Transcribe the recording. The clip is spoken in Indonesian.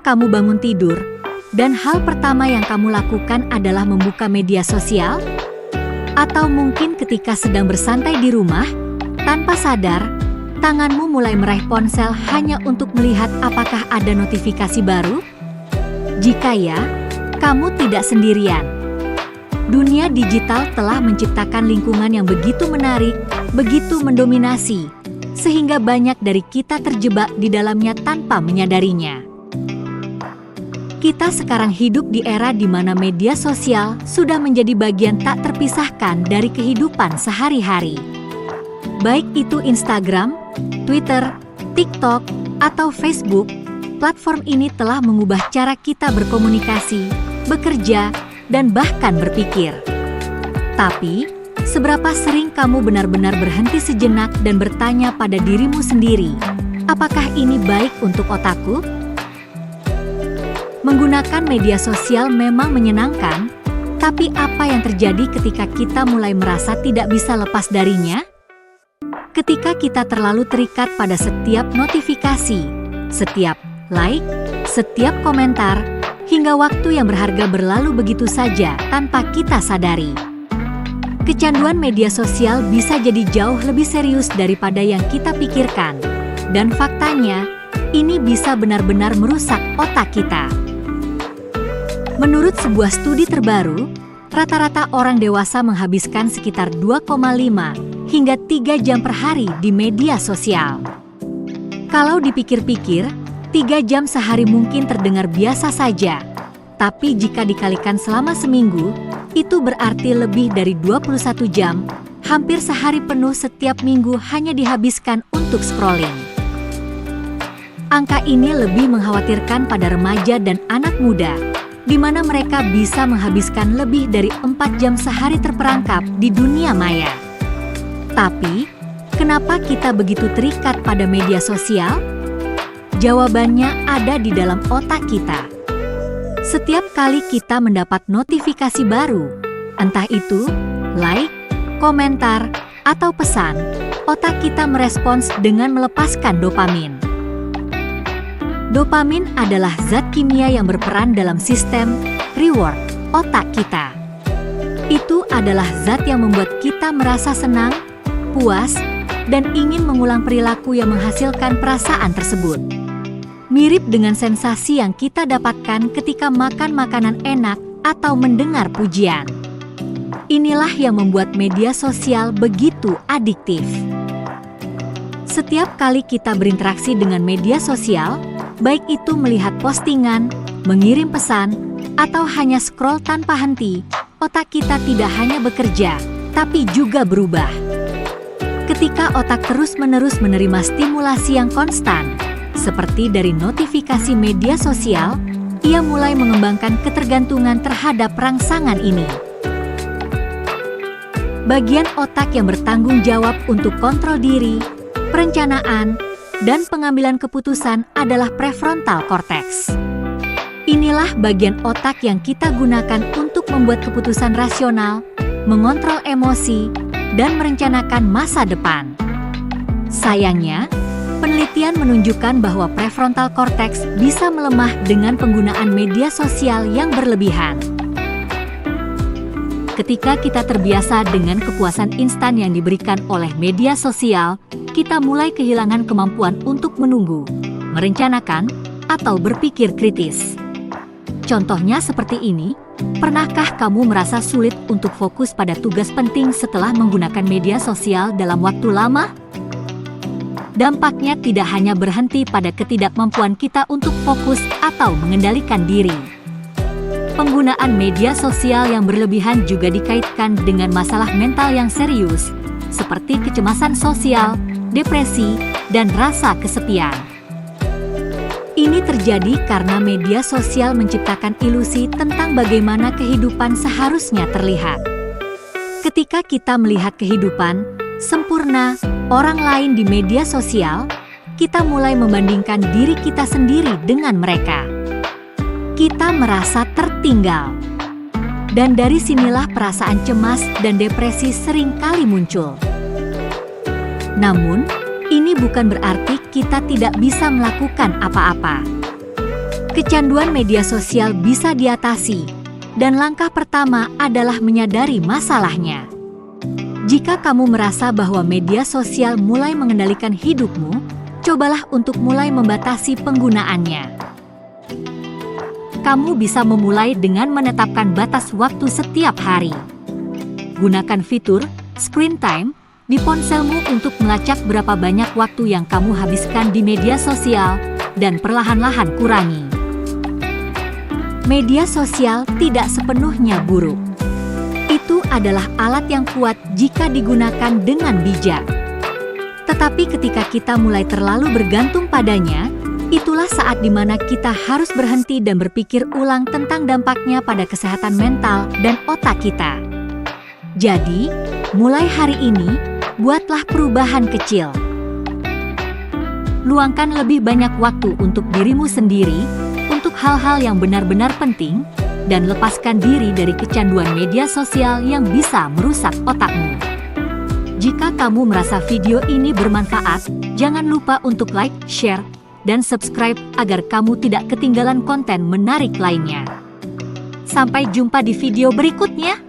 kamu bangun tidur, dan hal pertama yang kamu lakukan adalah membuka media sosial? Atau mungkin ketika sedang bersantai di rumah, tanpa sadar, tanganmu mulai meraih ponsel hanya untuk melihat apakah ada notifikasi baru? Jika ya, kamu tidak sendirian. Dunia digital telah menciptakan lingkungan yang begitu menarik, begitu mendominasi, sehingga banyak dari kita terjebak di dalamnya tanpa menyadarinya. Kita sekarang hidup di era di mana media sosial sudah menjadi bagian tak terpisahkan dari kehidupan sehari-hari. Baik itu Instagram, Twitter, TikTok, atau Facebook, platform ini telah mengubah cara kita berkomunikasi, bekerja, dan bahkan berpikir. Tapi, seberapa sering kamu benar-benar berhenti sejenak dan bertanya pada dirimu sendiri, apakah ini baik untuk otakku? Menggunakan media sosial memang menyenangkan, tapi apa yang terjadi ketika kita mulai merasa tidak bisa lepas darinya? Ketika kita terlalu terikat pada setiap notifikasi, setiap like, setiap komentar, hingga waktu yang berharga berlalu begitu saja tanpa kita sadari. Kecanduan media sosial bisa jadi jauh lebih serius daripada yang kita pikirkan, dan faktanya, ini bisa benar-benar merusak otak kita. Menurut sebuah studi terbaru, rata-rata orang dewasa menghabiskan sekitar 2,5 hingga 3 jam per hari di media sosial. Kalau dipikir-pikir, 3 jam sehari mungkin terdengar biasa saja, tapi jika dikalikan selama seminggu, itu berarti lebih dari 21 jam, hampir sehari penuh setiap minggu hanya dihabiskan untuk scrolling. Angka ini lebih mengkhawatirkan pada remaja dan anak muda, di mana mereka bisa menghabiskan lebih dari 4 jam sehari terperangkap di dunia maya. Tapi, kenapa kita begitu terikat pada media sosial? Jawabannya ada di dalam otak kita. Setiap kali kita mendapat notifikasi baru, entah itu like, komentar, atau pesan, otak kita merespons dengan melepaskan dopamin. Dopamin adalah zat kimia yang berperan dalam sistem reward otak kita. Itu adalah zat yang membuat kita merasa senang, puas, dan ingin mengulang perilaku yang menghasilkan perasaan tersebut. Mirip dengan sensasi yang kita dapatkan ketika makan makanan enak atau mendengar pujian. Inilah yang membuat media sosial begitu adiktif. Setiap kali kita berinteraksi dengan media sosial, baik itu melihat postingan, mengirim pesan, atau hanya scroll tanpa henti, otak kita tidak hanya bekerja, tapi juga berubah. Ketika otak terus-menerus menerima stimulasi yang konstan, seperti dari notifikasi media sosial, ia mulai mengembangkan ketergantungan terhadap rangsangan ini. Bagian otak yang bertanggung jawab untuk kontrol diri, perencanaan, dan pengambilan keputusan adalah prefrontal cortex. Inilah bagian otak yang kita gunakan untuk membuat keputusan rasional, mengontrol emosi, dan merencanakan masa depan. Sayangnya, penelitian menunjukkan bahwa prefrontal cortex bisa melemah dengan penggunaan media sosial yang berlebihan. Ketika kita terbiasa dengan kepuasan instan yang diberikan oleh media sosial, kita mulai kehilangan kemampuan untuk menunggu, merencanakan, atau berpikir kritis. Contohnya seperti ini, pernahkah kamu merasa sulit untuk fokus pada tugas penting setelah menggunakan media sosial dalam waktu lama? Dampaknya tidak hanya berhenti pada ketidakmampuan kita untuk fokus atau mengendalikan diri. Penggunaan media sosial yang berlebihan juga dikaitkan dengan masalah mental yang serius, seperti kecemasan sosial, depresi, dan rasa kesepian. Ini terjadi karena media sosial menciptakan ilusi tentang bagaimana kehidupan seharusnya terlihat. Ketika kita melihat kehidupan sempurna orang lain di media sosial, kita mulai membandingkan diri kita sendiri dengan mereka. Kita merasa tertinggal. Dan dari sinilah perasaan cemas dan depresi sering kali muncul. Namun, ini bukan berarti kita tidak bisa melakukan apa-apa. Kecanduan media sosial bisa diatasi, dan langkah pertama adalah menyadari masalahnya. Jika kamu merasa bahwa media sosial mulai mengendalikan hidupmu, cobalah untuk mulai membatasi penggunaannya. Kamu bisa memulai dengan menetapkan batas waktu setiap hari. Gunakan fitur Screen Time di ponselmu untuk melacak berapa banyak waktu yang kamu habiskan di media sosial dan perlahan-lahan kurangi. Media sosial tidak sepenuhnya buruk. Itu adalah alat yang kuat jika digunakan dengan bijak. Tetapi ketika kita mulai terlalu bergantung padanya, itulah saat di mana kita harus berhenti dan berpikir ulang tentang dampaknya pada kesehatan mental dan otak kita. Jadi, mulai hari ini, buatlah perubahan kecil. Luangkan lebih banyak waktu untuk dirimu sendiri, untuk hal-hal yang benar-benar penting, dan lepaskan diri dari kecanduan media sosial yang bisa merusak otakmu. Jika kamu merasa video ini bermanfaat, jangan lupa untuk like, share, dan subscribe agar kamu tidak ketinggalan konten menarik lainnya. Sampai jumpa di video berikutnya.